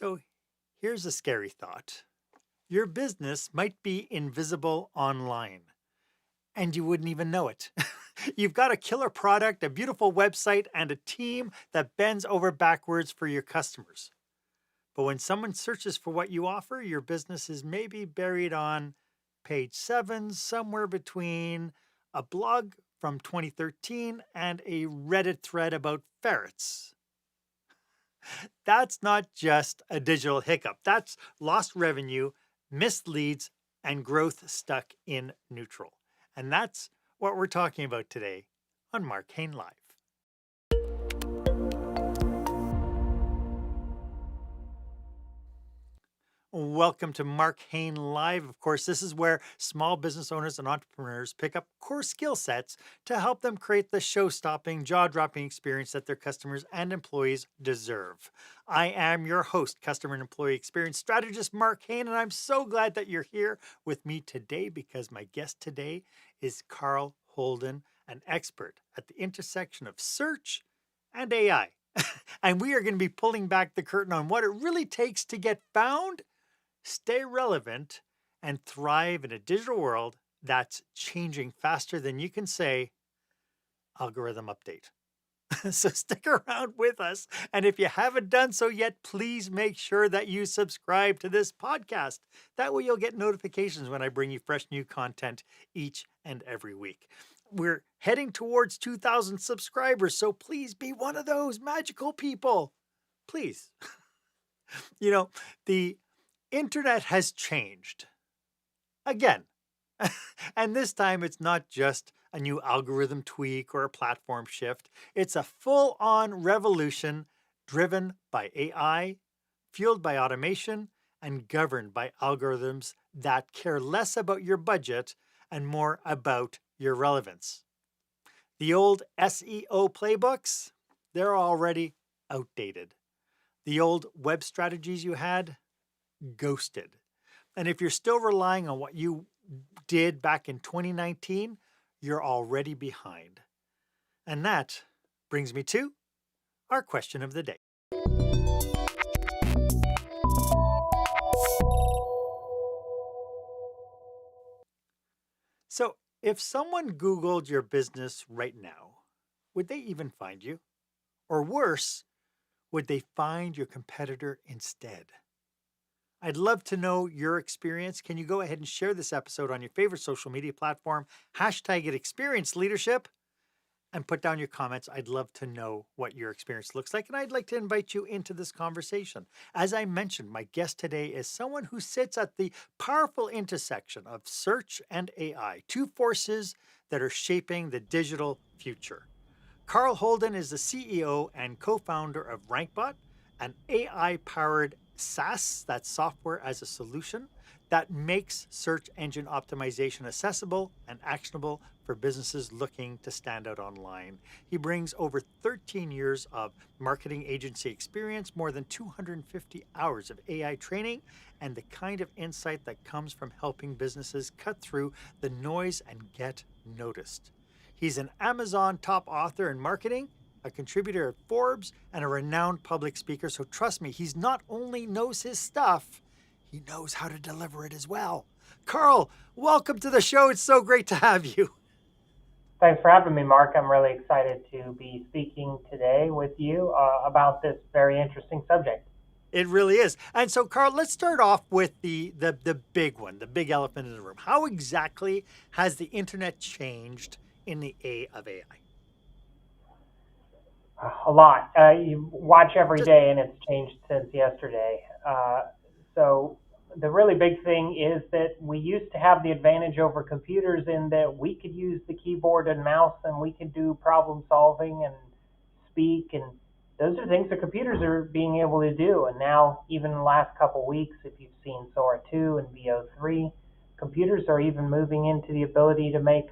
So here's a scary thought. Your business might be invisible online and you wouldn't even know it. You've got a killer product, a beautiful website, and a team that bends over backwards for your customers. But when someone searches for what you offer, your business is maybe buried on page 7, somewhere between a blog from 2013 and a Reddit thread about ferrets. That's not just a digital hiccup. That's lost revenue, missed leads, and growth stuck in neutral. And that's what we're talking about today on Marc Haine Live. Welcome to Marc Haine Live. Of course, this is where small business owners and entrepreneurs pick up core skill sets to help them create the show-stopping, jaw-dropping experience that their customers and employees deserve. I am your host, customer and employee experience strategist, Marc Haine, and I'm so glad that you're here with me today because my guest today is Carl Holden, an expert at the intersection of search and AI. And we are going to be pulling back the curtain on what it really takes to get found, stay relevant, and thrive in a digital world that's changing faster than you can say, algorithm update. So stick around with us. And if you haven't done so yet, please make sure that you subscribe to this podcast. That way you'll get notifications when I bring you fresh new content each and every week. We're heading towards 2,000 subscribers, so please be one of those magical people. Please. You know, the internet has changed again. And this time it's not just a new algorithm tweak or a platform shift. It's a full-on revolution driven by AI, fueled by automation, and governed by algorithms that care less about your budget and more about your relevance. The old SEO playbooks, they're already outdated. The old web strategies you had, ghosted. And if you're still relying on what you did back in 2019, you're already behind. And that brings me to our question of the day. So if someone Googled your business right now, would they even find you? Or worse, would they find your competitor instead? I'd love to know your experience. Can you go ahead and share this episode on your favorite social media platform, hashtag it Experience Leadership, and put down your comments. I'd love to know what your experience looks like, and I'd like to invite you into this conversation. As I mentioned, my guest today is someone who sits at the powerful intersection of search and AI, two forces that are shaping the digital future. Carl Holden is the CEO and co-founder of RankBot, an AI-powered SaaS, that's software as a solution, that makes search engine optimization accessible and actionable for businesses looking to stand out online. He brings over 13 years of marketing agency experience, more than 250 hours of AI training, and the kind of insight that comes from helping businesses cut through the noise and get noticed. He's an Amazon top author in marketing, a contributor at Forbes, and a renowned public speaker. So trust me, he's not only knows his stuff, he knows how to deliver it as well. Carl, welcome to the show. It's so great to have you. Thanks for having me, Mark. I'm really excited to be speaking today with you about this very interesting subject. It really is. And so, Carl, let's start off with the big one, the big elephant in the room. How exactly has the internet changed in the age of AI? A lot. You watch every day, and it's changed since yesterday. So the really big thing is that we used to have the advantage over computers in that we could use the keyboard and mouse, and we could do problem solving and speak, and those are things that computers are being able to do. And now, even in the last couple of weeks, if you've seen Sora 2 and VO3, computers are even moving into the ability to make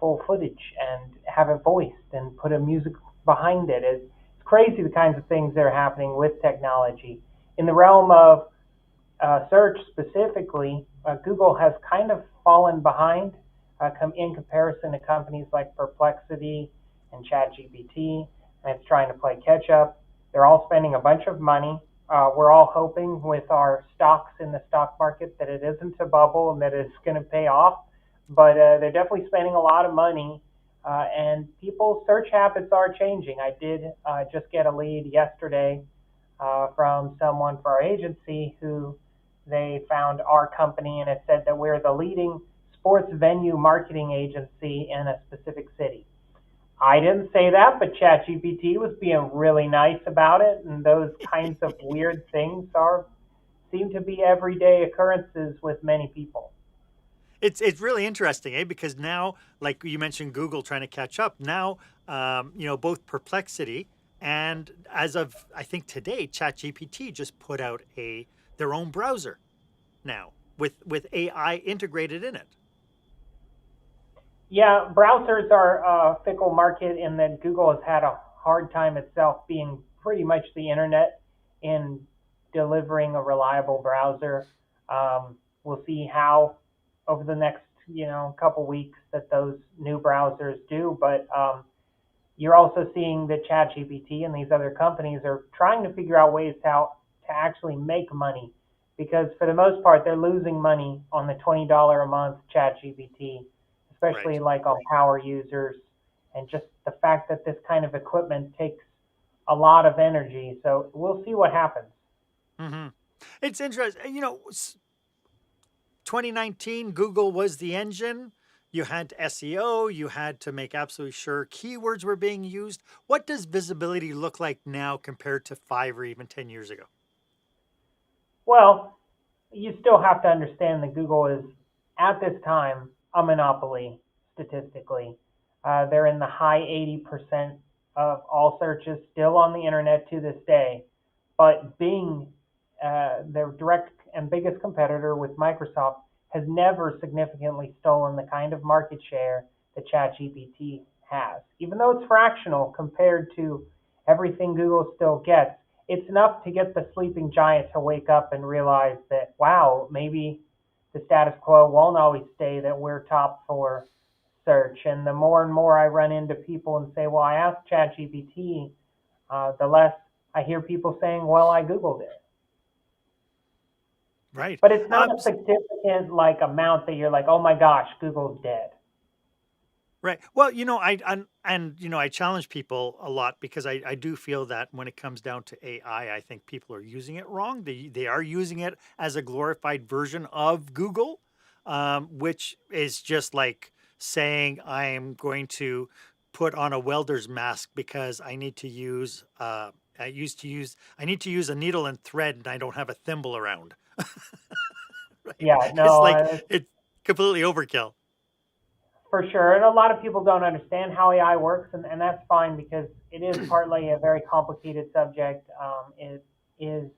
full footage and have it voiced and put a music behind it. It's crazy the kinds of things that are happening with technology. In the realm of search specifically, Google has kind of fallen behind in comparison to companies like Perplexity and ChatGPT, and it's trying to play catch up. They're all spending a bunch of money We're all hoping with our stocks in the stock market that it isn't a bubble and that it's going to pay off. But they're definitely spending a lot of money, and people's search habits are changing. I did just get a lead yesterday from someone for our agency who they found our company, and it said that we're the leading sports venue marketing agency in a specific city. I didn't say that, but ChatGPT was being really nice about it, and those kinds of weird things are seem to be everyday occurrences with many people. It's really interesting, eh? Because now, like you mentioned, Google trying to catch up. Now, both Perplexity and as of I think today, ChatGPT just put out a their own browser now with AI integrated in it. Yeah, browsers are a fickle market in that Google has had a hard time itself being pretty much the internet in delivering a reliable browser. We'll see how over the next couple weeks that those new browsers do, but you're also seeing that ChatGPT and these other companies are trying to figure out ways how to actually make money, because for the most part they're losing money on the $20 a month ChatGPT, especially Right. like on power users, and just the fact that this kind of equipment takes a lot of energy. So we'll see what happens. Hmm. It's interesting. 2019, Google was the engine. You had SEO, you had to make absolutely sure keywords were being used. What does visibility look like now compared to 5 or even 10 years ago? Well, you still have to understand that Google is, at this time, a monopoly statistically. They're in the high 80% of all searches still on the internet to this day. But Bing, their direct and biggest competitor with Microsoft, has never significantly stolen the kind of market share that ChatGPT has. Even though it's fractional compared to everything Google still gets, it's enough to get the sleeping giant to wake up and realize that, wow, maybe the status quo won't always stay, that we're top for search. And the more and more I run into people and say, well, I asked ChatGPT, the less I hear people saying, well, I Googled it. Right. But it's not a significant like amount that you're like, oh my gosh, Google's dead. Right. Well, I challenge people a lot because I do feel that when it comes down to I think people are using it wrong. They are using it as a glorified version of Google, which is just like saying I am going to put on a welder's mask because I need to use a needle and thread and I don't have a thimble around. Right. Yeah, It's no, like it's completely overkill. for sure. And a lot of people don't understand how AI works, and that's fine because it is partly a very complicated subject. It is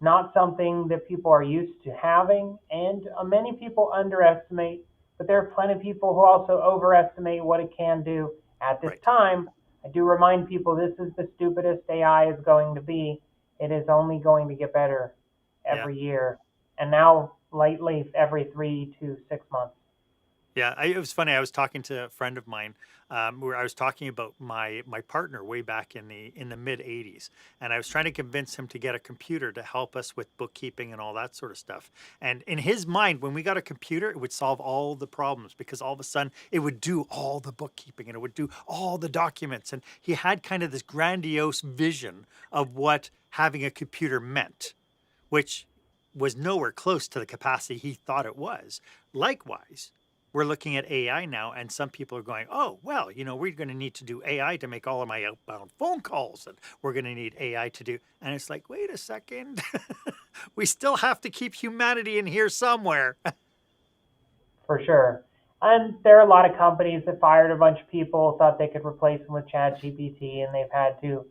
not something that people are used to having, and many people underestimate, but there are plenty of people who also overestimate what it can do. At this Right. time, I do remind people this is the stupidest AI is going to be. It is only going to get better Yeah. every year, and now lately every 3 to 6 months. Yeah, it was funny. I was talking to a friend of mine, where I was talking about my partner way back in the mid '80s, and I was trying to convince him to get a computer to help us with bookkeeping and all that sort of stuff. And in his mind, when we got a computer, it would solve all the problems because all of a sudden it would do all the bookkeeping and it would do all the documents. And he had kind of this grandiose vision of what having a computer meant, which was nowhere close to the capacity he thought it was. Likewise, we're looking at AI now, and some people are going, oh, well, we're going to need to do AI to make all of my outbound phone calls, and we're going to need AI to do. And it's like, wait a second. We still have to keep humanity in here somewhere. For sure. And there are a lot of companies that fired a bunch of people, thought they could replace them with ChatGPT, and they've had to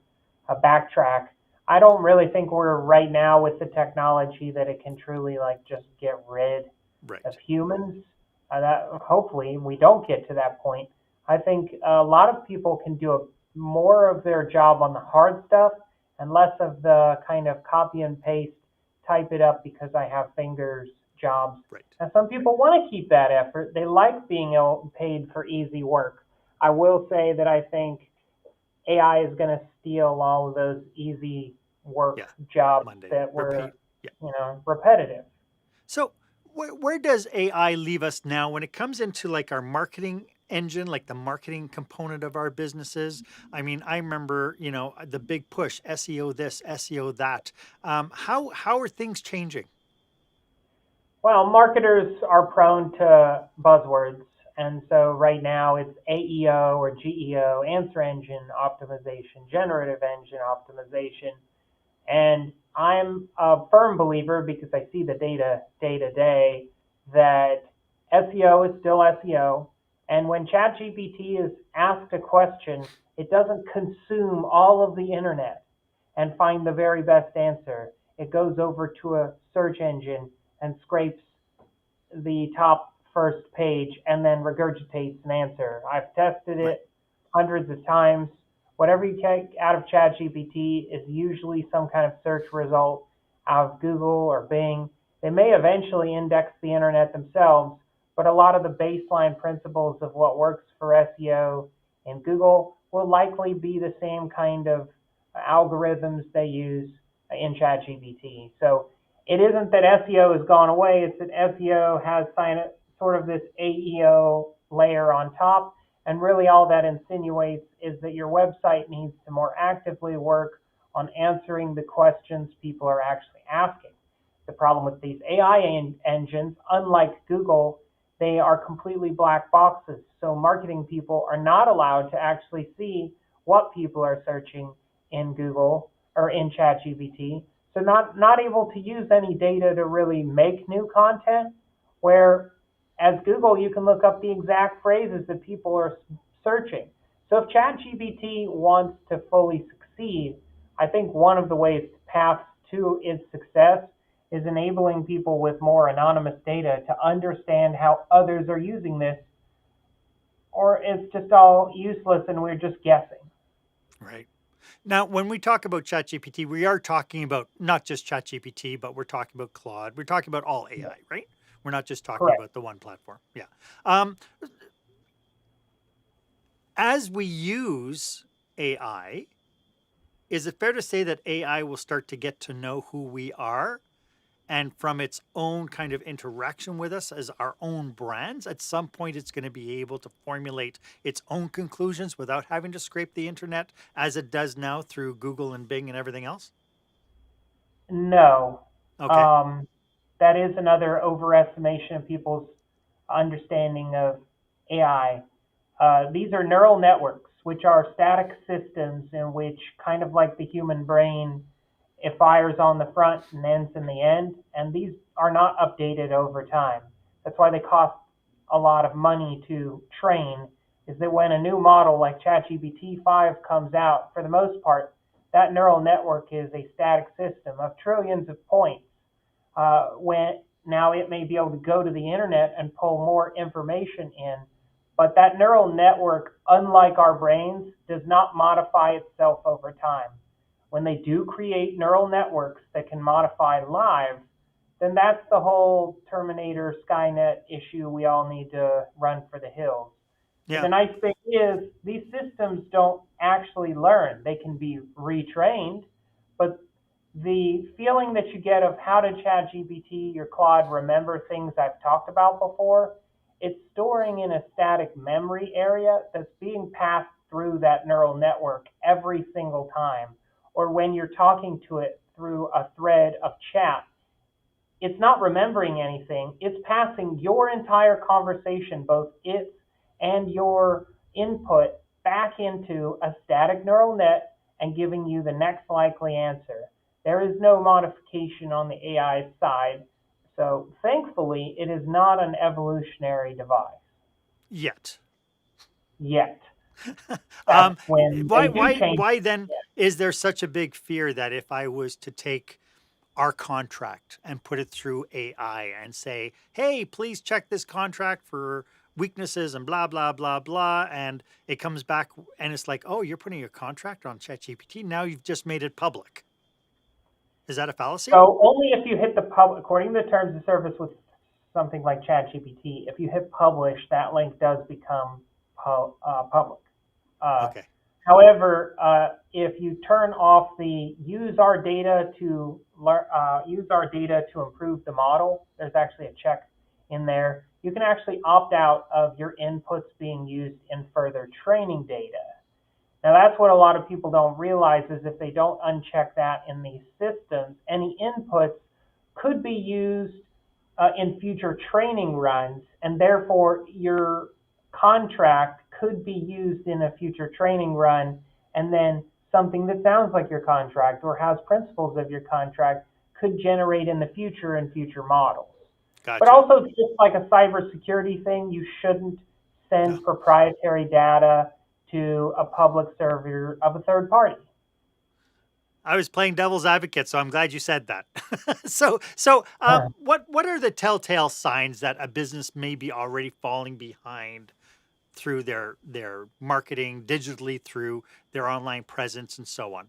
backtrack. I don't really think we're right now with the technology that it can truly like just get rid of Right. humans. That hopefully we don't get to that point. I think a lot of people can do more of their job on the hard stuff and less of the kind of copy and paste, type it up because I have fingers jobs. Right. And some people want to keep that effort. They like being paid for easy work. I will say that I think AI is going to steal all of those easy work Yeah. jobs Mundane. that were, Repeat. Yeah. repetitive. So where does AI leave us now when it comes into like our marketing engine, like the marketing component of our businesses? I mean, I remember, the big push, SEO this, SEO that. How are things changing? Well, marketers are prone to buzzwords. And so right now it's AEO or GEO, answer engine optimization, generative engine optimization. And I'm a firm believer because I see the data day to day that SEO is still SEO. And when ChatGPT is asked a question, it doesn't consume all of the internet and find the very best answer. It goes over to a search engine and scrapes the top first page and then regurgitates an answer. I've tested Right. it hundreds of times. Whatever you get out of ChatGPT is usually some kind of search result out of Google or Bing. They may eventually index the internet themselves, but a lot of the baseline principles of what works for SEO in Google will likely be the same kind of algorithms they use in ChatGPT. So it isn't that SEO has gone away, it's that SEO has sort of this AEO layer on top. And really, all that insinuates is that your website needs to more actively work on answering the questions people are actually asking. The problem with these AI engines, unlike Google, they are completely black boxes. So marketing people are not allowed to actually see what people are searching in Google or in ChatGPT. So not able to use any data to really make new content. Where as Google, you can look up the exact phrases that people are searching. So if ChatGPT wants to fully succeed, I think one of the ways paths to its success is enabling people with more anonymous data to understand how others are using this, or it's just all useless and we're just guessing. Right. Now, when we talk about ChatGPT, we are talking about not just ChatGPT, but we're talking about Claude. We're talking about all AI, right? We're not just talking Correct. about the one platform. Yeah. Um, as we use AI, is it fair to say that AI will start to get to know who we are? And from its own kind of interaction with us as our own brands, at some point it's going to be able to formulate its own conclusions without having to scrape the internet as it does now through Google and Bing and everything else? No. Okay. Um, that is another overestimation of people's understanding of AI. These are neural networks, which are static systems in which, kind of like the human brain, it fires on the front and ends in the end, and these are not updated over time. That's why they cost a lot of money to train, is that when a new model like ChatGPT 5 comes out, for the most part, that neural network is a static system of trillions of points. When now it may be able to go to the internet and pull more information in, but that neural network, unlike our brains, does not modify itself over time. When they do create neural networks that can modify lives, then that's the whole Terminator Skynet issue we all need to run for the hills. But Yeah. the nice thing is these systems don't actually learn. They can be retrained, but the feeling that you get of how did ChatGPT, your Claude, remember things I've talked about before, it's storing in a static memory area that's being passed through that neural network every single time. Or when you're talking to it through a thread of chat, it's not remembering anything. It's passing your entire conversation, both its and your input, back into a static neural net and giving you the next likely answer. There is no modification on the AI side. So thankfully, it is not an evolutionary device Yet. yet. That's um, when why, they do why, change. why then is there such a big fear that if I was to take our contract and put it through AI and say, hey, please check this contract for weaknesses and blah, blah, blah, blah. And it comes back and it's like, oh, you're putting your contract on ChatGPT. Now you've just made it public. Is that a fallacy? So only if you hit the according to the terms of service with something like ChatGPT, if you hit publish, that link does become public. Uh, Okay. However, if you turn off the use our data to improve the model, there's actually a check in there. You can actually opt out of your inputs being used in further training data. Now, that's what a lot of people don't realize is if they don't uncheck that in these systems, any inputs could be used in future training runs, and therefore your contract could be used in a future training run, and then something that sounds like your contract or has principles of your contract could generate in the future in future models. But Gotcha. also, just like a cybersecurity thing, you shouldn't No, send proprietary data to a public server of a third party. I was playing devil's advocate, so I'm glad you said that. What are the telltale signs that a business may be already falling behind through their marketing digitally, through their online presence, and so on?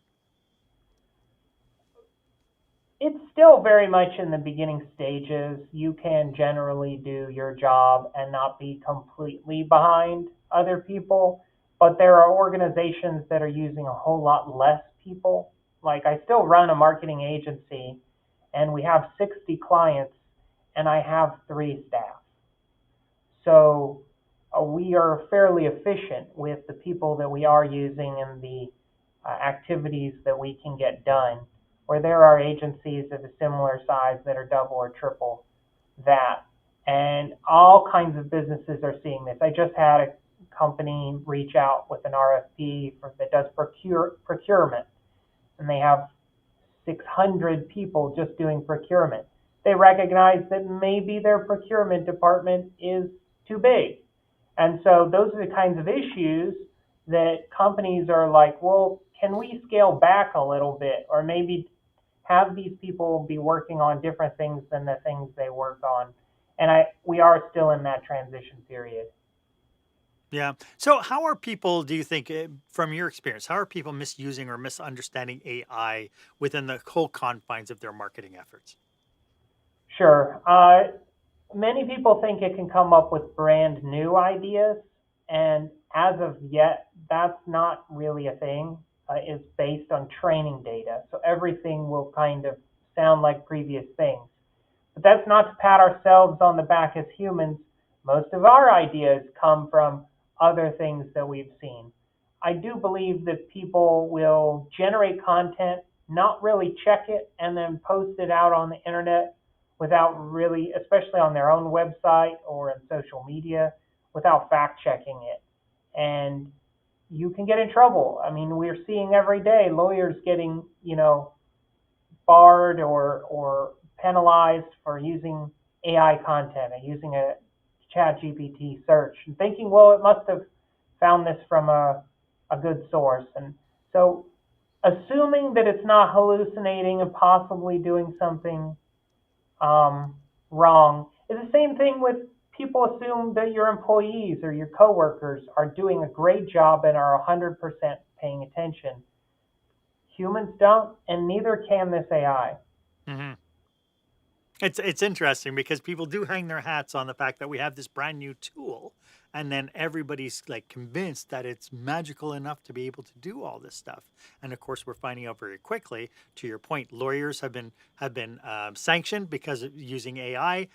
It's still very much in the beginning stages. You can generally do your job and not be completely behind other people, but there are organizations that are using a whole lot less people. Like I still run a marketing agency and we have 60 clients and I have 3 staff. So we are fairly efficient with the people that we are using and the activities that we can get done, where there are agencies of a similar size that are double or triple that. And all kinds of businesses are seeing this. I just had a company reach out with an RFP that does procurement, and they have 600 people just doing procurement. They recognize that maybe their procurement department is too big. And so those are the kinds of issues that companies are like, well, can we scale back a little bit or maybe have these people be working on different things than the things they work on? And we are still in that transition period. Yeah. So, how are people, do you think, from your experience, how are people misusing or misunderstanding AI within the whole confines of their marketing efforts? Sure. Many people think it can come up with brand new ideas, and as of yet, that's not really a thing. It's based on training data, so everything will kind of sound like previous things. But that's not to pat ourselves on the back as humans. Most of our ideas come from other things that we've seen. I do believe that people will generate content, not really check it, and then post it out on the internet without really, especially on their own website or in social media, without fact checking it. And you can get in trouble. I mean, we're seeing every day lawyers getting, barred or penalized for using AI content and using a ChatGPT search and thinking, well, it must have found this from a good source. And so assuming that it's not hallucinating and possibly doing something wrong is the same thing with people assume that your employees or your coworkers are doing a great job and are 100% paying attention. Humans don't, and neither can this AI. Hmm. It's interesting because people do hang their hats on the fact that we have this brand new tool, and then everybody's like convinced that it's magical enough to be able to do all this stuff. And of course, we're finding out very quickly. To your point, lawyers have been sanctioned because of using AI.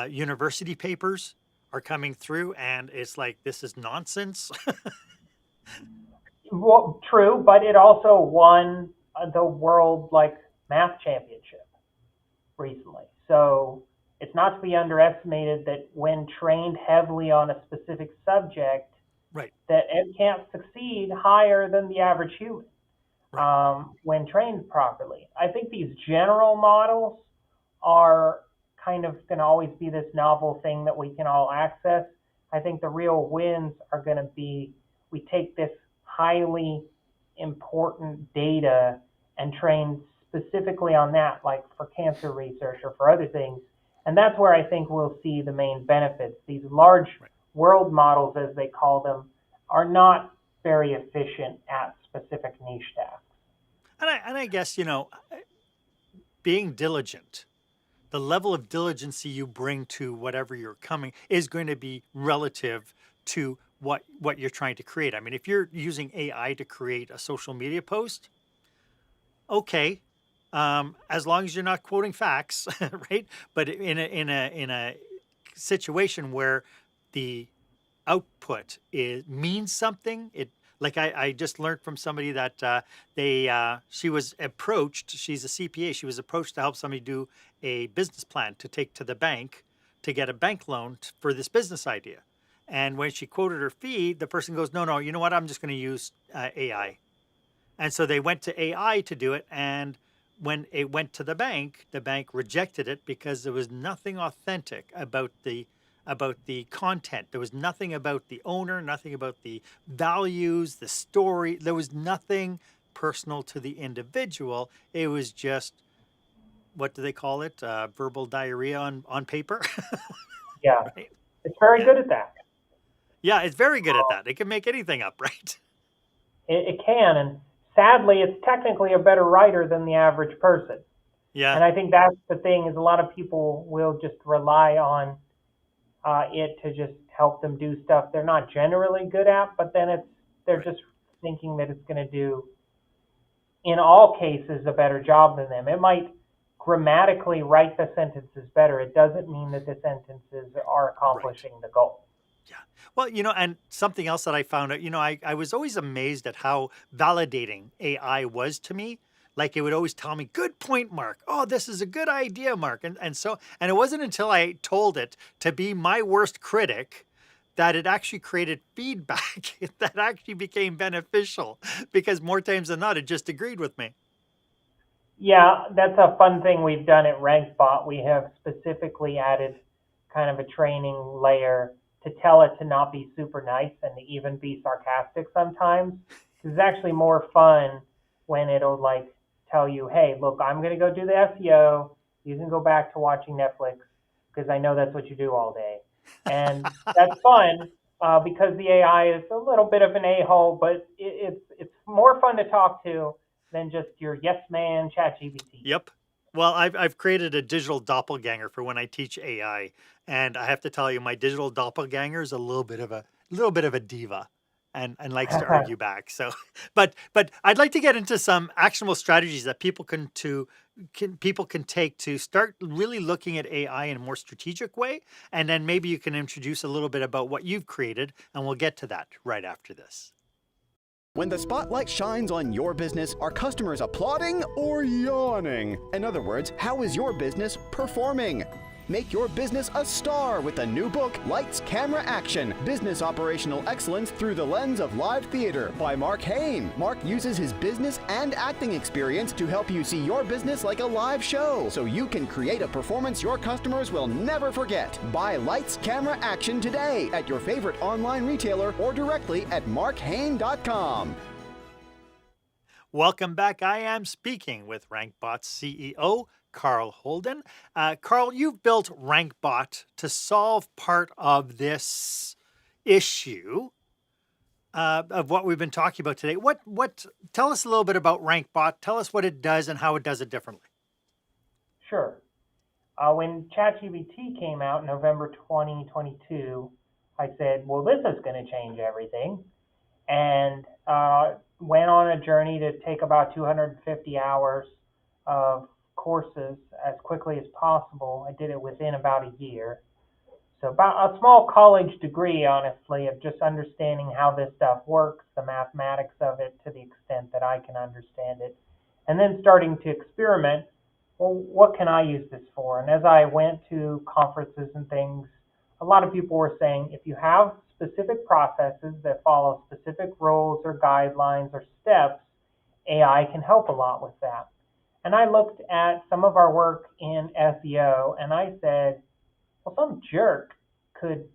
University papers are coming through, and it's like this is nonsense. Well, true, but it also won the world like math championship recently. So it's not to be underestimated that when trained heavily on a specific subject, Right, that it can't succeed higher than the average human right. when trained properly. I think these general models are kind of going to always be this novel thing that we can all access. I think the real wins are going to be we take this highly important data and train specifically on that, like for cancer research or for other things. And that's where I think we'll see the main benefits. These large Right. world models, as they call them, are not very efficient at specific niche tasks. And I guess, being diligent, the level of diligency you bring to whatever you're coming is going to be relative to what you're trying to create. I mean, if you're using AI to create a social media post, okay, as long as you're not quoting facts, right? But in a situation where the output means something, it like I just learned from somebody that she was approached. She's a CPA. She was approached to help somebody do a business plan to take to the bank to get a bank loan for this business idea. And when she quoted her fee, the person goes, "No, no, you know what? I'm just going to use AI." And so they went to AI to do it. And when it went to the bank rejected it because there was nothing authentic about the content. There was nothing about the owner, nothing about the values, the story. There was nothing personal to the individual. It was just, what do they call it? Verbal diarrhea on paper, Yeah, right? it's very Yeah. good at that. Yeah, it's very good at that. It can make anything up, right? It can, and sadly, it's technically a better writer than the average person. Yeah, And I think that's the thing is a lot of people will just rely on it to just help them do stuff they're not generally good at, but then they're right, just thinking that it's going to do in all cases a better job than them. It might grammatically write the sentences better. It doesn't mean that the sentences are right. accomplishing the goal. Yeah. Well, and something else that I found out, I was always amazed at how validating AI was to me. Like it would always tell me, good point, Mark. Oh, this is a good idea, Mark. And it wasn't until I told it to be my worst critic that it actually created feedback that actually became beneficial because more times than not, it just agreed with me. Yeah, that's a fun thing we've done at RankBot. We have specifically added kind of a training layer to tell it to not be super nice and to even be sarcastic sometimes. Because it's actually more fun when it'll like tell you, hey, look, I'm going to go do the SEO. You can go back to watching Netflix because I know that's what you do all day. And that's fun because the AI is a little bit of an a-hole, but it's more fun to talk to than just your yes man ChatGPT. Yep. Well, I've created a digital doppelganger for when I teach AI, and I have to tell you, my digital doppelganger is a little bit of a diva, and likes to argue back. So, but I'd like to get into some actionable strategies that people can take to start really looking at AI in a more strategic way, and then maybe you can introduce a little bit about what you've created, and we'll get to that right after this. When the spotlight shines on your business, are customers applauding or yawning? In other words, how is your business performing? Make your business a star with the new book, Lights, Camera, Action, Business Operational Excellence Through the Lens of Live Theater by Marc Haine. Marc uses his business and acting experience to help you see your business like a live show so you can create a performance your customers will never forget. Buy Lights, Camera, Action today at your favorite online retailer or directly at marchaine.com. Welcome back. I am speaking with RankBot's CEO, Carl Holden. Carl, you've built RankBot to solve part of this issue of what we've been talking about today. Tell us a little bit about RankBot. Tell us what it does and how it does it differently. Sure. When ChatGPT came out in November 2022, I said, well, this is going to change everything. And went on a journey to take about 250 hours of courses as quickly as possible. I did it within about a year. So about a small college degree, honestly, of just understanding how this stuff works, the mathematics of it to the extent that I can understand it, and then starting to experiment. Well, what can I use this for? And as I went to conferences and things, a lot of people were saying if you have specific processes that follow specific rules or guidelines or steps, AI can help a lot with that. And I looked at some of our work in SEO and I said, well, some jerk could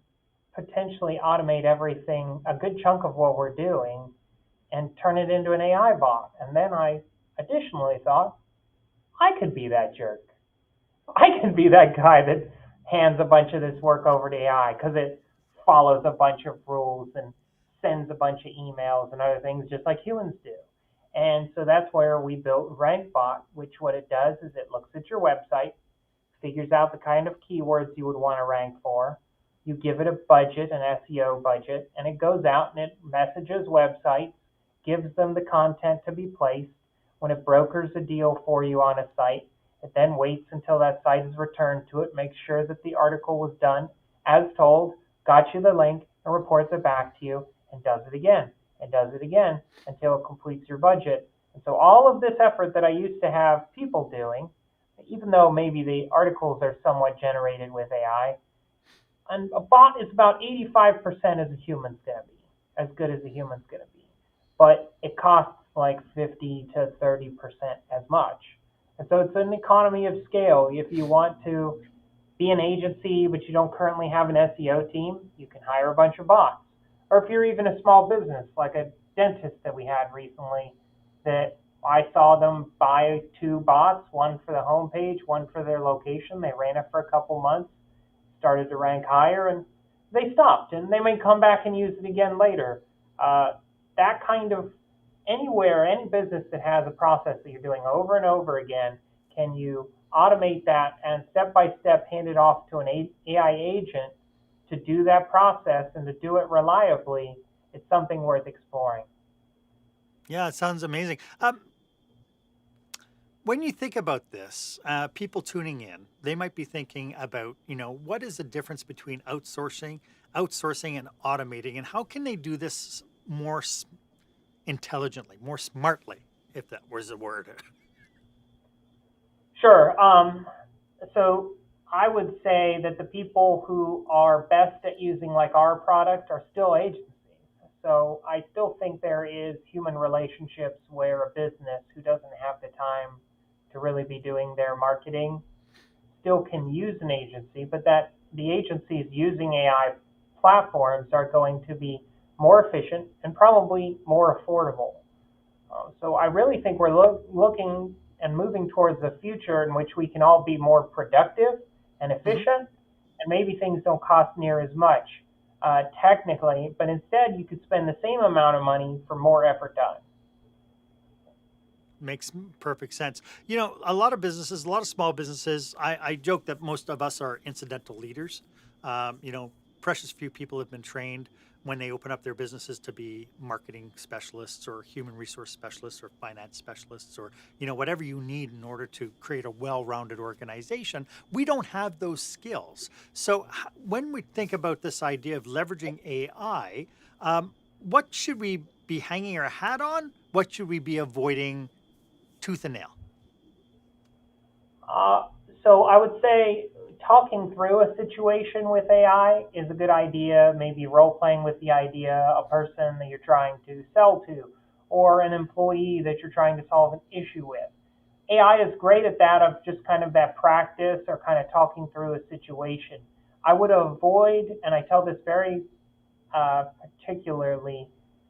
potentially automate everything, a good chunk of what we're doing, and turn it into an AI bot. And then I additionally thought, I could be that jerk. I could be that guy that hands a bunch of this work over to AI because it follows a bunch of rules and sends a bunch of emails and other things just like humans do. And so that's where we built RankBot, which what it does is it looks at your website, figures out the kind of keywords you would want to rank for, You give it a budget, an SEO budget, and it goes out and it messages websites, gives them the content to be placed. When it brokers a deal for you on a site, it then waits until that site is returned to it, makes sure that the article was done as told, got you the link, and reports it back to you, and does it again, and does it again until it completes your budget. And so all of this effort that I used to have people doing, even though maybe the articles are somewhat generated with AI, and a bot is about 85% as a human's going to be, as good as a human's going to be. But it costs like 50 to 30% as much. And so it's an economy of scale. If you want to be an agency, but you don't currently have an SEO team, you can hire a bunch of bots. Or if you're even a small business, like a dentist that we had recently, that I saw them buy 2 bots, one for the homepage, one for their location. They ran it for a couple months, started to rank higher, and they stopped. And they may come back and use it again later. That kind of anywhere, any business that has a process that you're doing over and over again, can you automate that and step by step hand it off to an AI agent to do that process and to do it reliably? It's something worth exploring. Yeah, it sounds amazing. When you think about this, people tuning in, they might be thinking about, what is the difference between outsourcing and automating, and how can they do this more intelligently, more smartly, if that was a word? Sure. So I would say that the people who are best at using like our product are still agencies. So I still think there is human relationships where a business who doesn't have the time to really be doing their marketing still can use an agency, but that the agencies using AI platforms are going to be more efficient and probably more affordable. So I really think we're looking and moving towards a future in which we can all be more productive and efficient, and maybe things don't cost near as much technically, but instead you could spend the same amount of money for more effort done. Makes perfect sense. A lot of businesses, a lot of small businesses, I joke that most of us are incidental leaders. Precious few people have been trained when they open up their businesses to be marketing specialists or human resource specialists or finance specialists or, whatever you need in order to create a well-rounded organization. We don't have those skills. So when we think about this idea of leveraging AI, what should we be hanging our hat on? What should we be avoiding tooth and nail? So I would say talking through a situation with AI is a good idea. Maybe role playing with the idea, a person that you're trying to sell to, or an employee that you're trying to solve an issue with. AI is great at that, of just kind of that practice or kind of talking through a situation. I would avoid, and I tell this very particularly,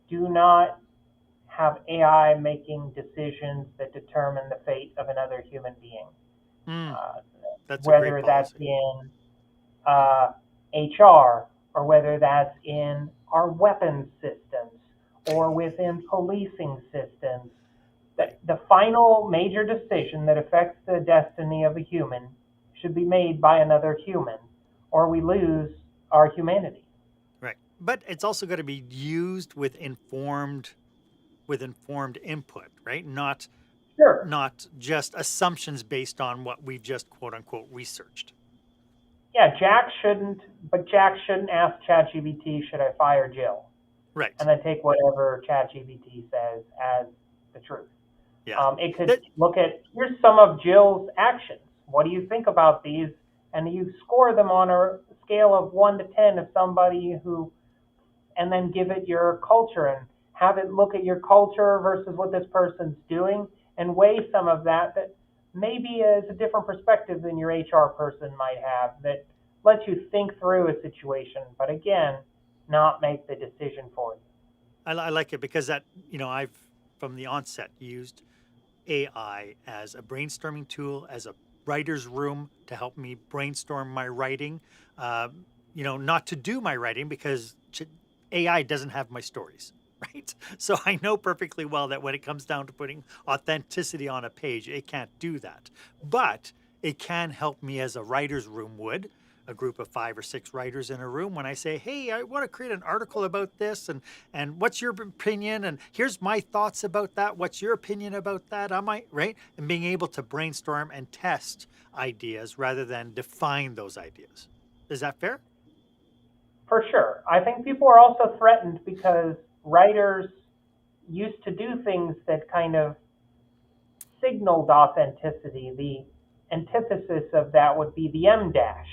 do not have AI making decisions that determine the fate of another human being. That's whether a great that's policy. in HR, or whether that's in our weapons systems, or within policing systems. The final major decision that affects the destiny of a human should be made by another human, or we lose our humanity. Right. But it's also got to be used with informed input, right? Sure. Not just assumptions based on what we've just quote unquote researched. Yeah, Jack shouldn't ask ChatGPT, should I fire Jill? Right. And then take whatever ChatGPT says as the truth. Yeah. It could look at, here's some of Jill's actions. What do you think about these? And you score them on a scale of 1 to 10 of somebody who, and then give it your culture and have it look at your culture versus what this person's doing and weigh some of that maybe is a different perspective than your HR person might have, that lets you think through a situation, but again, not make the decision for you. I like it because I've from the onset used AI as a brainstorming tool, as a writer's room to help me brainstorm my writing. Not to do my writing because AI doesn't have my stories, right? So I know perfectly well that when it comes down to putting authenticity on a page, it can't do that. But it can help me as a writer's room would, a group of 5 or 6 writers in a room when I say, hey, I want to create an article about this, and what's your opinion? And here's my thoughts about that. What's your opinion about that? Am I right? And being able to brainstorm and test ideas rather than define those ideas. Is that fair? For sure. I think people are also threatened because writers used to do things that kind of signaled authenticity. The antithesis of that would be the M dash.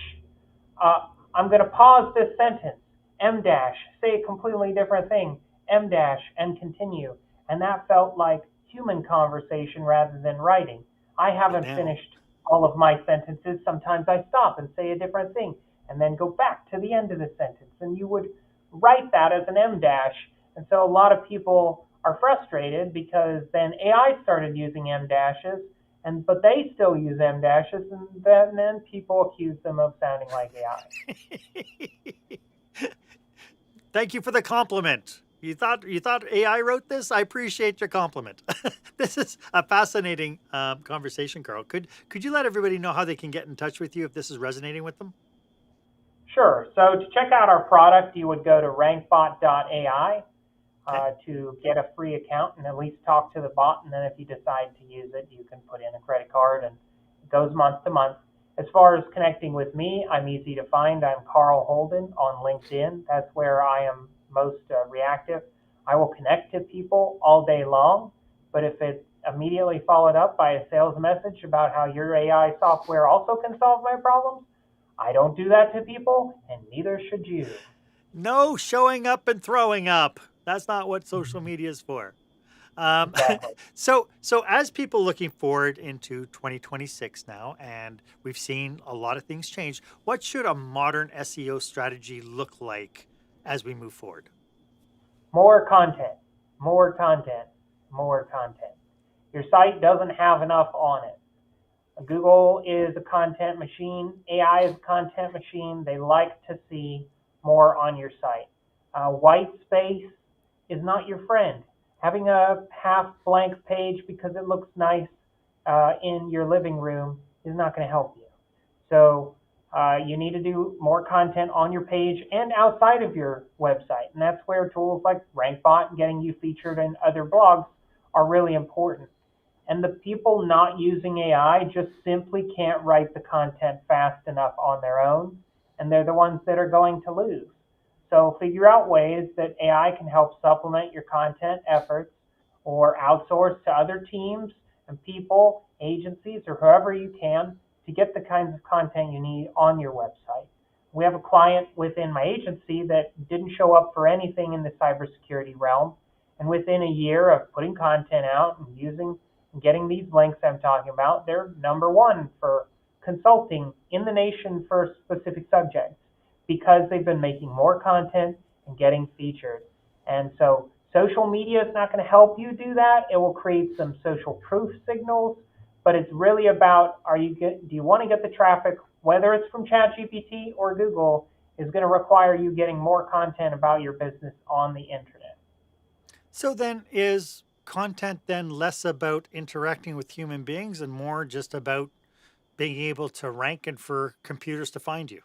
I'm going to pause this sentence, M dash, say a completely different thing, M dash, and continue. And that felt like human conversation rather than writing. I But haven't now, finished all of my sentences. Sometimes I stop and say a different thing and then go back to the end of the sentence. And you would write that as an M dash. And so a lot of people are frustrated because then AI started using M dashes but they still use M dashes, and then people accuse them of sounding like AI. thank you for the compliment. You thought AI wrote this? I appreciate your compliment. This is a fascinating conversation, Carl. Could you let everybody know how they can get in touch with you if this is resonating with them? Sure. So to check out our product, you would go to rankbot.ai Okay. to get a free account and at least talk to the bot. And then if you decide to use it, you can put in a credit card and it goes month to month. As far as connecting with me, I'm easy to find. I'm Carl Holden on LinkedIn. That's where I am most reactive. I will connect to people all day long, but if it's immediately followed up by a sales message about how your AI software also can solve my problems, I don't do that to people, and neither should you. No showing up and throwing up. That's not what social media is for. Um, Exactly. so as people looking forward into 2026 now, and we've seen a lot of things change, what should a modern SEO strategy look like as we move forward? More content, more content, more content. Your site doesn't have enough on it. Google is a content machine. AI is a content machine. They like to see more on your site. White space is not your friend. Having a half blank page because it looks nice in your living room is not going to help you. So you need to do more content on your page and outside of your website. And that's where tools like RankBot and getting you featured in other blogs are really important. And the people not using AI just simply can't write the content fast enough on their own, and they're the ones that are going to lose. So figure out ways that AI can help supplement your content efforts or outsource to other teams and people, agencies, or whoever you can to get the kinds of content you need on your website. We have a client within my agency that didn't show up for anything in the cybersecurity realm. And within a year of putting content out and using and getting these links I'm talking about, they're number one for consulting in the nation for specific subjects because they've been making more content and getting featured. And so social media is not going to help you do that. It will create some social proof signals, but it's really about do you want to get the traffic, whether it's from ChatGPT or Google, is going to require you getting more content about your business on the internet. So then is content then less about interacting with human beings and more just about being able to rank and for computers to find you?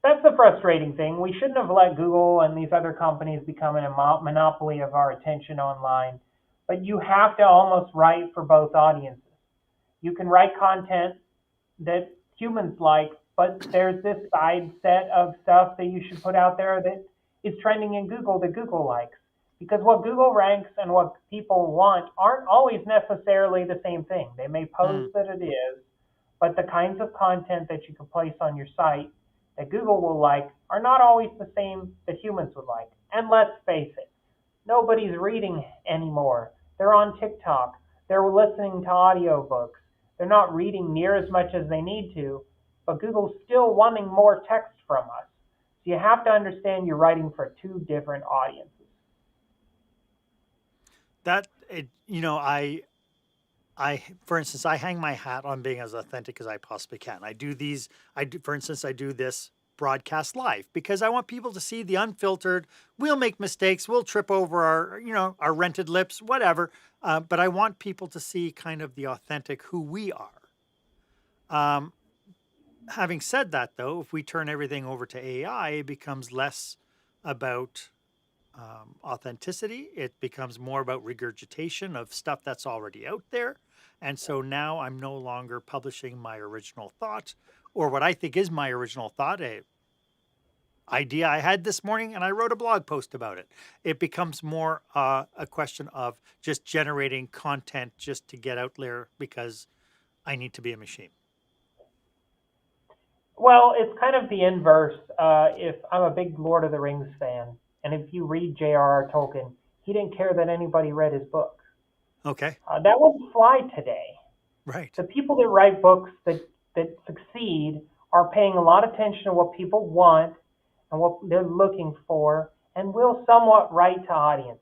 That's the frustrating thing. We shouldn't have let Google and these other companies become a monopoly of our attention online. But you have to almost write for both audiences. You can write content that humans like, but there's this side set of stuff that you should put out there that is trending in Google that Google likes. Because what Google ranks and what people want aren't always necessarily the same thing. They may Hmm. pose that it is, but the kinds of content that you can place on your site that Google will like are not always the same that humans would like. And let's face it, nobody's reading anymore. They're on TikTok. They're listening to audiobooks. They're not reading near as much as they need to, but Google's still wanting more text from us. So you have to understand you're writing for two different audiences. That it, for instance, I hang my hat on being as authentic as I possibly can. I do these, for instance, I do this broadcast live because I want people to see the unfiltered. We'll make mistakes. We'll trip over our rented lips, whatever. But I want people to see kind of the authentic who we are. Um, Having said that, though, if we turn everything over to AI, it becomes less about authenticity. It becomes more about regurgitation of stuff that's already out there. And so now I'm no longer publishing my original thought or what I think is my original thought, a idea I had this morning, and I wrote a blog post about it. It becomes more a question of just generating content just to get out there because I need to be a machine. Well, it's kind of the inverse. If I'm a big Lord of the Rings fan, and if you read JRR Tolkien, he didn't care that anybody read his book. Okay. That wouldn't fly today. Right. The people that write books that succeed are paying a lot of attention to what people want and what they're looking for, and will somewhat write to audiences.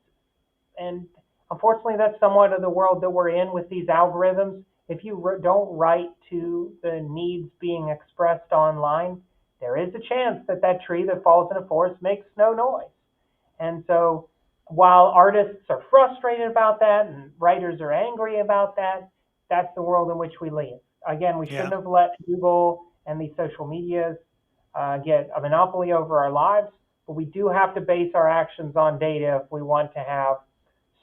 And unfortunately, that's somewhat of the world that we're in with these algorithms. If you don't write to the needs being expressed online, there is a chance that that tree that falls in a forest makes no noise. And so while artists are frustrated about that and writers are angry about that, that's the world in which we live. Again, we Yeah. shouldn't have let Google and these social medias get a monopoly over our lives, but we do have to base our actions on data if we want to have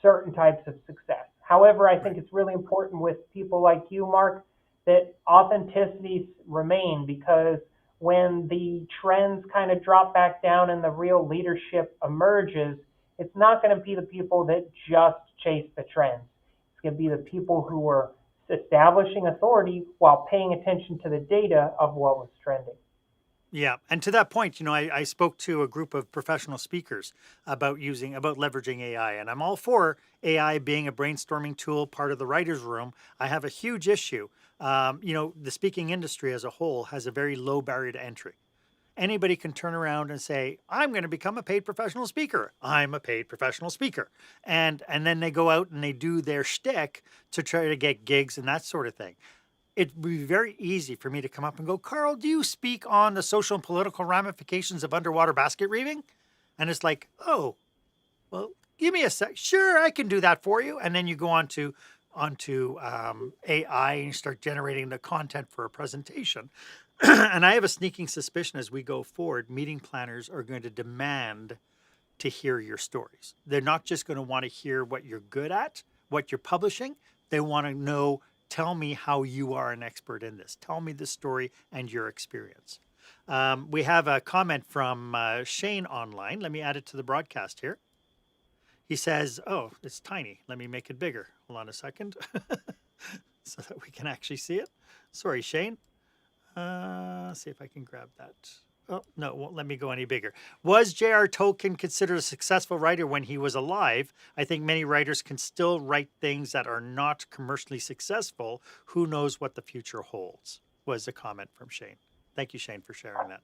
certain types of success. However, I think Right. it's really important with people like you, Mark, that authenticity remain, because when the trends kind of drop back down and the real leadership emerges, it's not going to be the people that just chase the trends. It's going to be the people who are establishing authority while paying attention to the data of what was trending. Yeah. And to that point, I spoke to a group of professional speakers about leveraging AI, and I'm all for AI being a brainstorming tool, part of the writer's room. I have a huge issue. The speaking industry as a whole has a very low barrier to entry. Anybody can turn around and say, I'm going to become a paid professional speaker. I'm a paid professional speaker. And then they go out and they do their shtick to try to get gigs and that sort of thing. It'd be very easy for me to come up and go, Carl, do you speak on the social and political ramifications of underwater basket weaving? And it's like, oh, well, give me a sec. Sure, I can do that for you. And then you go onto AI and you start generating the content for a presentation. And I have a sneaking suspicion as we go forward, meeting planners are going to demand to hear your stories. They're not just going to want to hear what you're good at, what you're publishing. They want to know, tell me how you are an expert in this. Tell me the story and your experience. We have a comment from Shane online. Let me add it to the broadcast here. He says, oh, it's tiny. Let me make it bigger. Hold on a second so that we can actually see it. Sorry, Shane. See if I can grab that. Oh, no, it won't let me go any bigger. Was J.R. Tolkien considered a successful writer when he was alive? I think many writers can still write things that are not commercially successful. Who knows what the future holds? Was a comment from Shane. Thank you, Shane, for sharing that.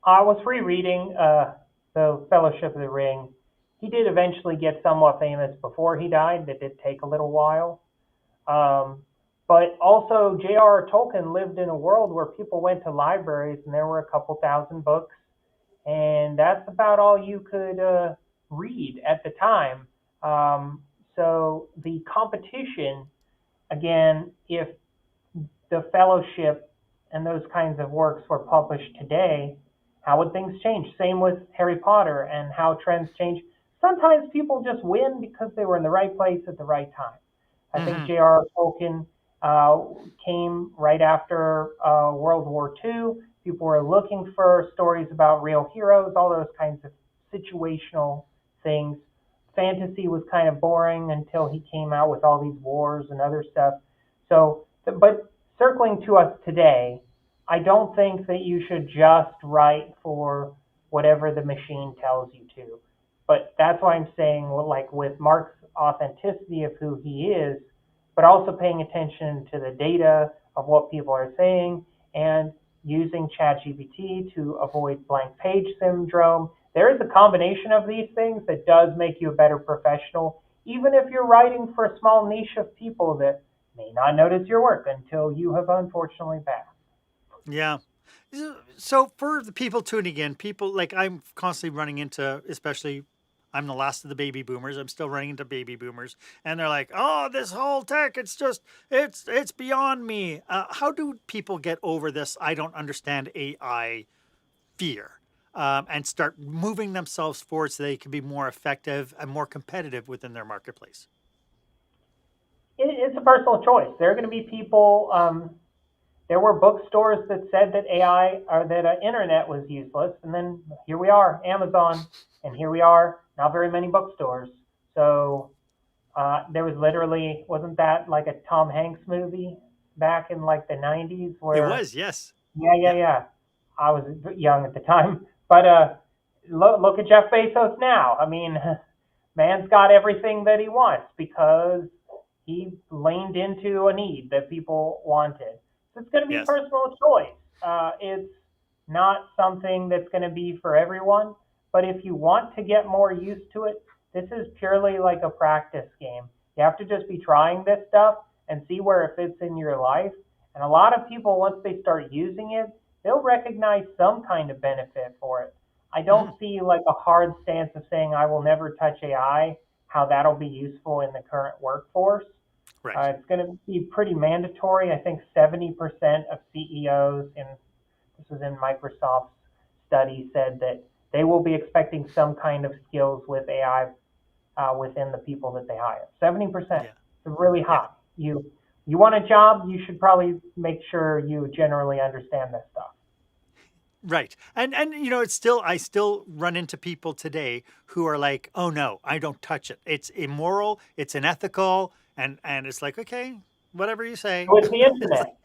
I was rereading the Fellowship of the Ring. He did eventually get somewhat famous before he died. It did take a little while. But also, J.R.R. Tolkien lived in a world where people went to libraries and there were a couple thousand books, and that's about all you could read at the time. So the competition, again, if the Fellowship and those kinds of works were published today, how would things change? Same with Harry Potter and how trends change. Sometimes people just win because they were in the right place at the right time. I think Mm-hmm. J.R.R. Tolkien came right after World War II. People were looking for stories about real heroes, all those kinds of situational things. Fantasy was kind of boring until he came out with all these wars and other stuff. So, but circling to us today, I don't think that you should just write for whatever the machine tells you to. But that's why I'm saying, well, like with Mark's authenticity of who he is, but also paying attention to the data of what people are saying and using ChatGPT to avoid blank page syndrome. There is a combination of these things that does make you a better professional, even if you're writing for a small niche of people that may not notice your work until you have unfortunately passed. Yeah. So for the people tuning in, people like I'm constantly running into, especially I'm the last of the baby boomers. I'm still running into baby boomers, and they're like, "Oh, this whole tech, it's beyond me." How do people get over this? I don't understand AI fear, and start moving themselves forward so they can be more effective and more competitive within their marketplace. It's a personal choice. There are going to be people. There were bookstores that said that AI or that internet was useless, and then here we are, Amazon, and here we are, not very many bookstores. So there was literally, wasn't that like a Tom Hanks movie back in like the 90s It where, was, yes. yeah, yeah, Yeah. yeah. I was young at the time, but look at Jeff Bezos now. I mean, man's got everything that he wants because he leaned into a need that people wanted. So it's going to be Yes. personal choice. It's not something that's going to be for everyone, but if you want to get more used to it, this is purely like a practice game. You have to just be trying this stuff and see where it fits in your life. And a lot of people, once they start using it, they'll recognize some kind of benefit for it. I Hmm. don't see like a hard stance of saying I will never touch AI, how that'll be useful in the current workforce. Right. It's going to be pretty mandatory. I think 70% of CEOs, and this was in Microsoft's study, said that they will be expecting some kind of skills with AI within the people that they hire. 70%. Yeah. It's really Yeah. high. You want a job, you should probably make sure you generally understand this stuff. Right. And it's still, I still run into people today who are like, "Oh no, I don't touch it. It's immoral, it's unethical." And it's like, "Okay, whatever you say." So it's the It's like, internet.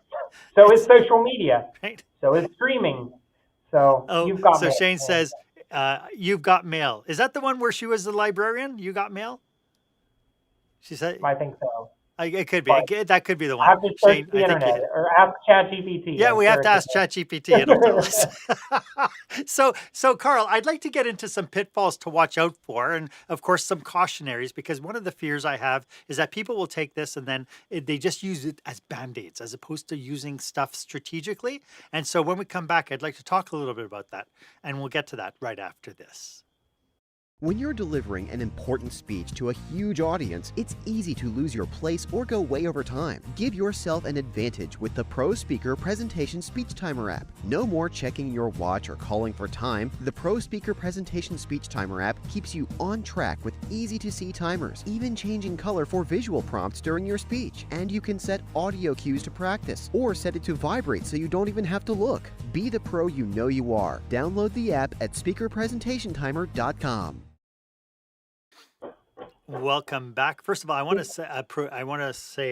So is it's social media. right. So is streaming. So Oh, you've got so mail. Shane says, "You've got mail." Is that the one where she was the librarian? You got mail? She said, I think so. It could be. But That could be the I one. have to search Shane, the I think you internet hit it. or ask ChatGPT. Yeah, I'm we have sure to it ask ChatGPT. It'll tell us. can. So Carl, I'd like to get into some pitfalls to watch out for, and of course some cautionaries, because one of the fears I have is that people will take this and then they just use it as band-aids as opposed to using stuff strategically. And so when we come back, I'd like to talk a little bit about that, and we'll get to that right after this. When you're delivering an important speech to a huge audience, it's easy to lose your place or go way over time. Give yourself an advantage with the Pro Speaker Presentation Speech Timer app. No more checking your watch or calling for time. The Pro Speaker Presentation Speech Timer app keeps you on track with easy-to-see timers, even changing color for visual prompts during your speech. And you can set audio cues to practice, or set it to vibrate so you don't even have to look. Be the pro you know you are. Download the app at speakerpresentationtimer.com. Welcome back. First of all, I want to say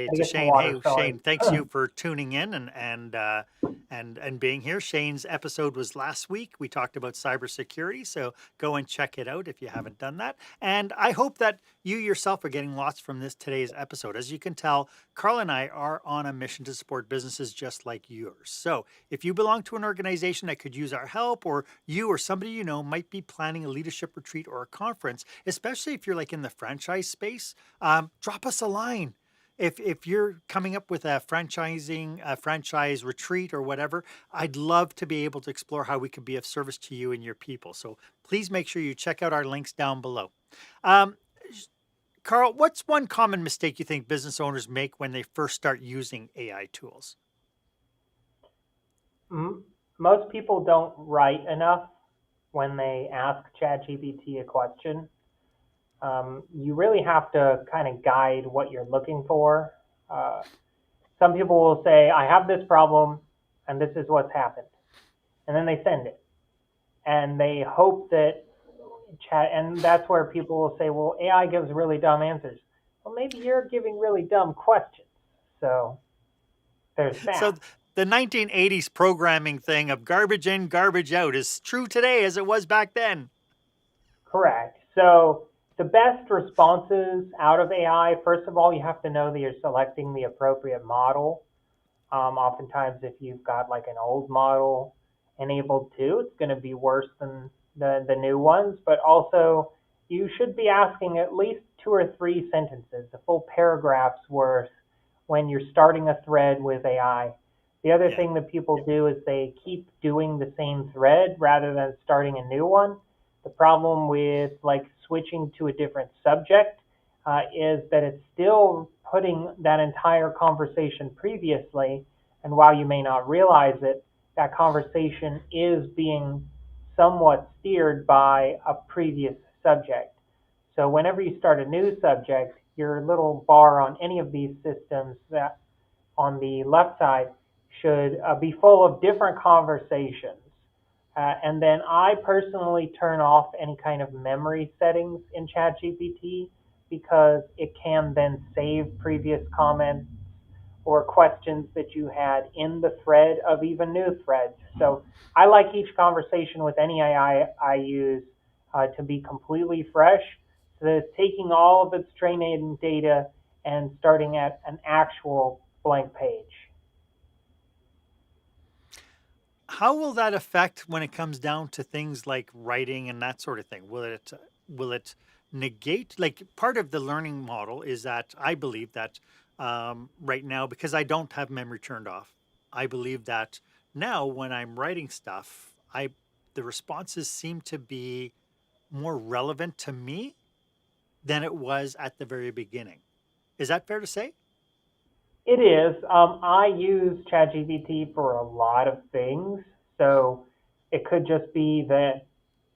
Gotta to get some Shane, water. hey Sorry. Shane, thanks you for tuning in and being here. Shane's episode was last week. We talked about cybersecurity, so go and check it out if you haven't done that. And I hope that you yourself are getting lots from today's episode. As you can tell, Carl and I are on a mission to support businesses just like yours. So if you belong to an organization that could use our help, or you or somebody you know might be planning a leadership retreat or a conference, especially if you're like in the franchise space, drop us a line. If you're coming up with a franchise retreat or whatever, I'd love to be able to explore how we could be of service to you and your people. So please make sure you check out our links down below. Um, Carl, what's one common mistake you think business owners make when they first start using AI tools? Most people don't write enough when they ask ChatGPT a question. You really have to kind of guide what you're looking for. Some people will say, I have this problem and this is what's happened. And then they send it. And they hope that and that's where people will say, well, AI gives really dumb answers. Well, maybe you're giving really dumb questions. So there's So that. the 1980s programming thing of garbage in, garbage out is true today as it was back then. Correct. So the best responses out of AI, first of all, you have to know that you're selecting the appropriate model. Oftentimes, if you've got like an old model enabled too, it's going to be worse than the new ones. But also, you should be asking at least 2 or 3 sentences, a full paragraph's worth, when you're starting a thread with AI. The other thing that people do is they keep doing the same thread rather than starting a new one. The problem with like switching to a different subject is that it's still putting that entire conversation previously, and while you may not realize it, that conversation is being somewhat steered by a previous subject. So whenever you start a new subject, your little bar on any of these systems that on the left side should be full of different conversations. And then I personally turn off any kind of memory settings in ChatGPT because it can then save previous comments or questions that you had in the thread of even new threads. So I like each conversation with any AI I use to be completely fresh. So that it's taking all of its training data and starting at an actual blank page. How will that affect when it comes down to things like writing and that sort of thing? Will it negate, like, part of the learning model is that I believe that right now, because I don't have memory turned off, I believe that now when I'm writing stuff, I the responses seem to be more relevant to me than it was at the very beginning. Is that fair to say? It is. I use ChatGPT for a lot of things. So it could just be that,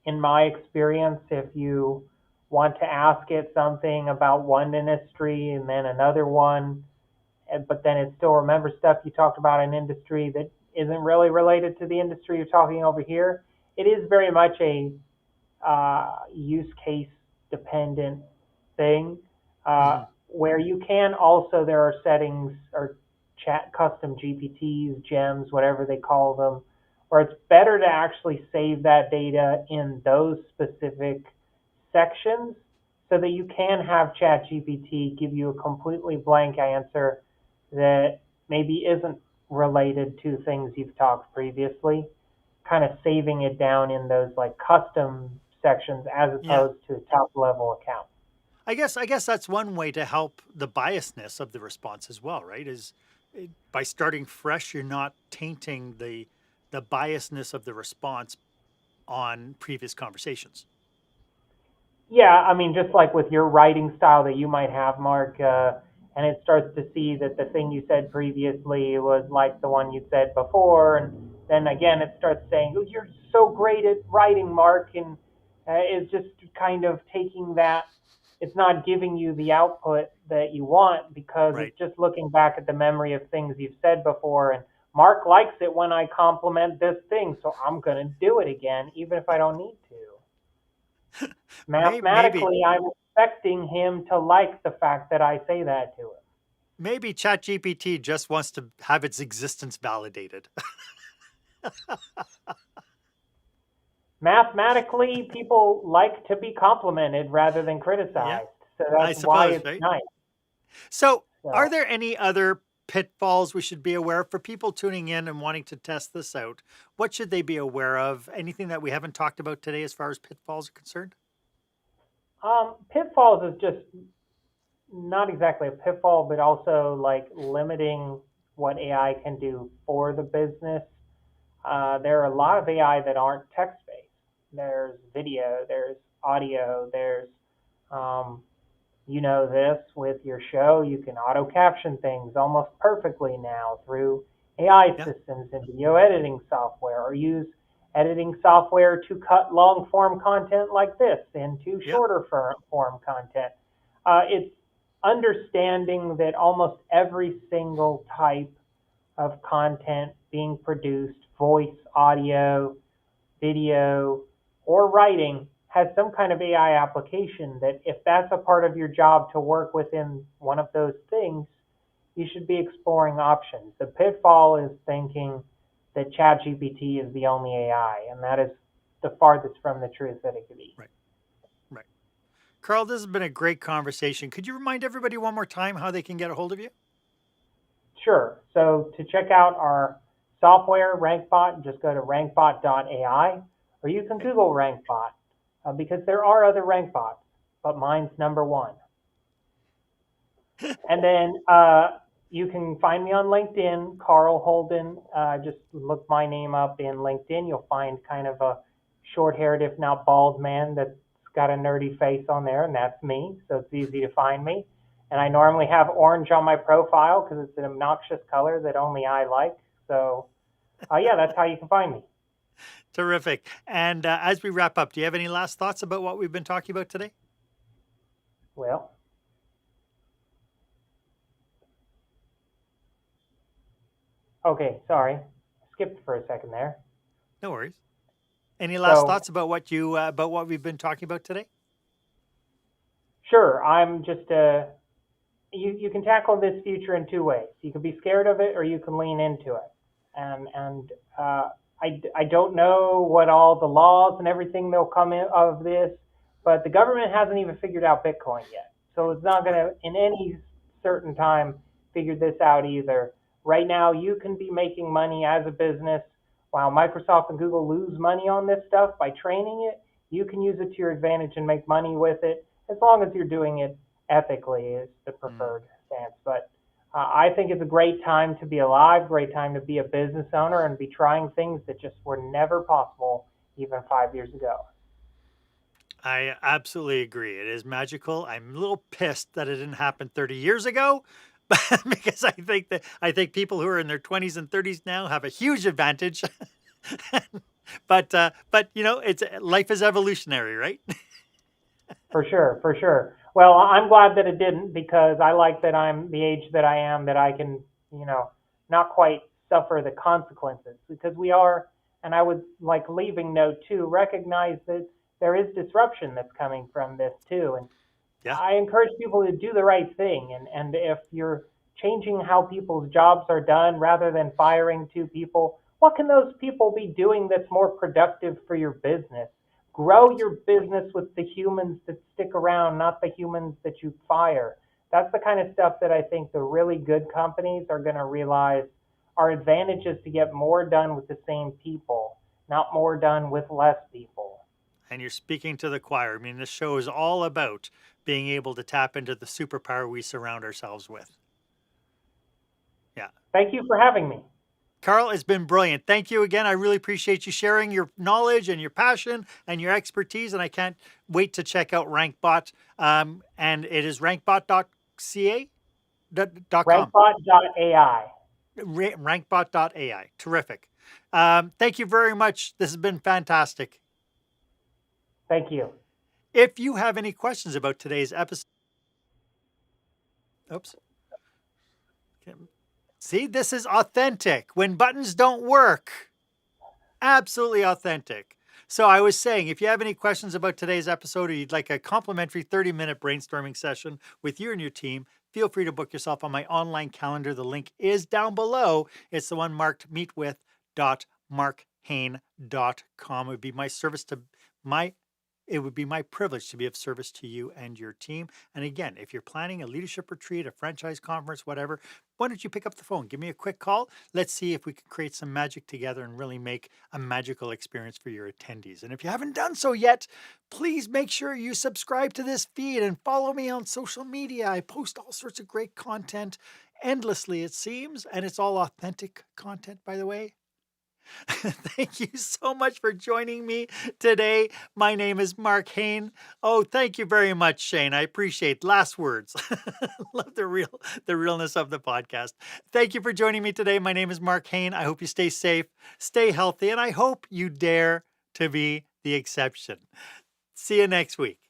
in my experience, if you want to ask it something about one industry and then another one, but then it still remembers stuff you talked about in industry that isn't really related to the industry you're talking over here, it is very much a use case dependent thing, Hmm. where you can also, there are settings or chat custom GPTs, gems, whatever they call them, where it's better to actually save that data in those specific sections so that you can have ChatGPT give you a completely blank answer that maybe isn't related to things you've talked previously, kind of saving it down in those like custom sections as Yeah. opposed to a top level account. I guess that's one way to help the biasness of the response as well, right? By starting fresh, you're not tainting the biasness of the response on previous conversations. Yeah, I mean, just like with your writing style that you might have, Mark, and it starts to see that the thing you said previously was like the one you said before, and then again it starts saying, "Oh, you're so great at writing, Mark," and it's just kind of taking that. It's not giving you the output that you want because Right. it's just looking back at the memory of things you've said before, and Mark likes it when I compliment this thing, so I'm gonna do it again, even if I don't need to. Maybe Mathematically, I'm expecting him to like the fact that I say that to him. maybe ChatGPT just wants to have its existence validated. Mathematically, people like to be complimented rather than Yeah, criticized. So I that's why suppose, it's right? nice. So, are So, there any other pitfalls we should be aware of for people tuning in and wanting to test this out? What should they be aware of? Anything that we haven't talked about today as far as pitfalls are concerned? pitfalls is just not exactly a pitfall, but also like limiting what AI can do for the business. There are a lot of AI that aren't text based. There's video, there's audio, there's um, you know this with your show, you can auto caption things almost perfectly now through AI Yeah. systems and video editing software, or use editing software to cut long form content like this into Yeah. shorter form content. It's understanding that almost every single type of content being produced, voice, audio, video, or writing, has some kind of AI application that if that's a part of your job to work within one of those things, you should be exploring options. The pitfall is thinking that ChatGPT is the only AI, and that is the farthest from the truth that it could be. Right. Right. Carl, this has been a great conversation. Could you remind everybody one more time how they can get a hold of you? Sure. So to check out our software, RankBot, just go to rankbot.ai, or you can Okay. Google RankBot because there are other RankBots, but mine's number one. And then you can find me on LinkedIn, Carl Holden. Just look my name up in LinkedIn. You'll find kind of a short-haired, if not bald man that's got a nerdy face on there, and that's me, so it's easy to find me. And I normally have orange on my profile because it's an obnoxious color that only I like. So, yeah, that's how you can find me. Terrific. And as we wrap up, do you have any last thoughts about what we've been talking about today? Well, okay, sorry. Skipped for a second there. No worries. Any last So, thoughts about what we've been talking about today? sure, I'm just you can tackle this future in two ways. You can be scared of it, or you can lean into it. And I don't know what all the laws and everything that'll come in of this, but the government hasn't even figured out Bitcoin yet. So it's not going to, in any certain time, figure this out either. Right now, you can be making money as a business while Microsoft and Google lose money on this stuff by training it. You can use it to your advantage and make money with it as long as you're doing it ethically is the preferred stance. But I think it's a great time to be alive, great time to be a business owner and be trying things that just were never possible even 5 years ago. I absolutely agree. It is magical. I'm a little pissed that it didn't happen 30 years ago, because I think people who are in their 20s and 30s now have a huge advantage. But you know, it's life is evolutionary, right? For sure, for sure. Well, I'm glad that it didn't because I like that I'm the age that I am, that I can, not quite suffer the consequences because we are, and I would like leaving note too, recognize that there is disruption that's coming from this too. And Yeah. I encourage people to do the right thing. And if you're changing how people's jobs are done rather than firing two people, what can those people be doing that's more productive for your business? Grow Right. your business with the humans that stick around, not the humans that you fire. That's the kind of stuff that I think the really good companies are going to realize our advantage is to get more done with the same people, not more done with less people. And you're speaking to the choir. I mean, this show is all about being able to tap into the superpower we surround ourselves with. Yeah. Thank you for having me. Carl, it's been brilliant. Thank you again. I really appreciate you sharing your knowledge and your passion and your expertise. And I can't wait to check out RankBot. And it is rankbot.ca. .com. RankBot.ai. Rankbot.ai. Terrific. Thank you very much. This has been fantastic. Thank you. If you have any questions about today's episode, oops. See, this is authentic when buttons don't work. Absolutely authentic. So I was saying, if you have any questions about today's episode or you'd like a complimentary 30-minute brainstorming session with you and your team, feel free to book yourself on my online calendar. The link is down below. It's the one marked meetwith.markhaine.com. It would be my privilege to be of service to you and your team. And again, if you're planning a leadership retreat, a franchise conference, whatever, why don't you pick up the phone? Give me a quick call. Let's see if we can create some magic together and really make a magical experience for your attendees. And if you haven't done so yet, please make sure you subscribe to this feed and follow me on social media. I post all sorts of great content endlessly, it seems, and it's all authentic content, by the way. Thank you so much for joining me today. My name is Marc Haine. Oh, thank you very much, Shane. I appreciate last words. Love the realness of the podcast. Thank you for joining me today. My name is Marc Haine. I hope you stay safe, stay healthy, and I hope you dare to be the exception. See you next week.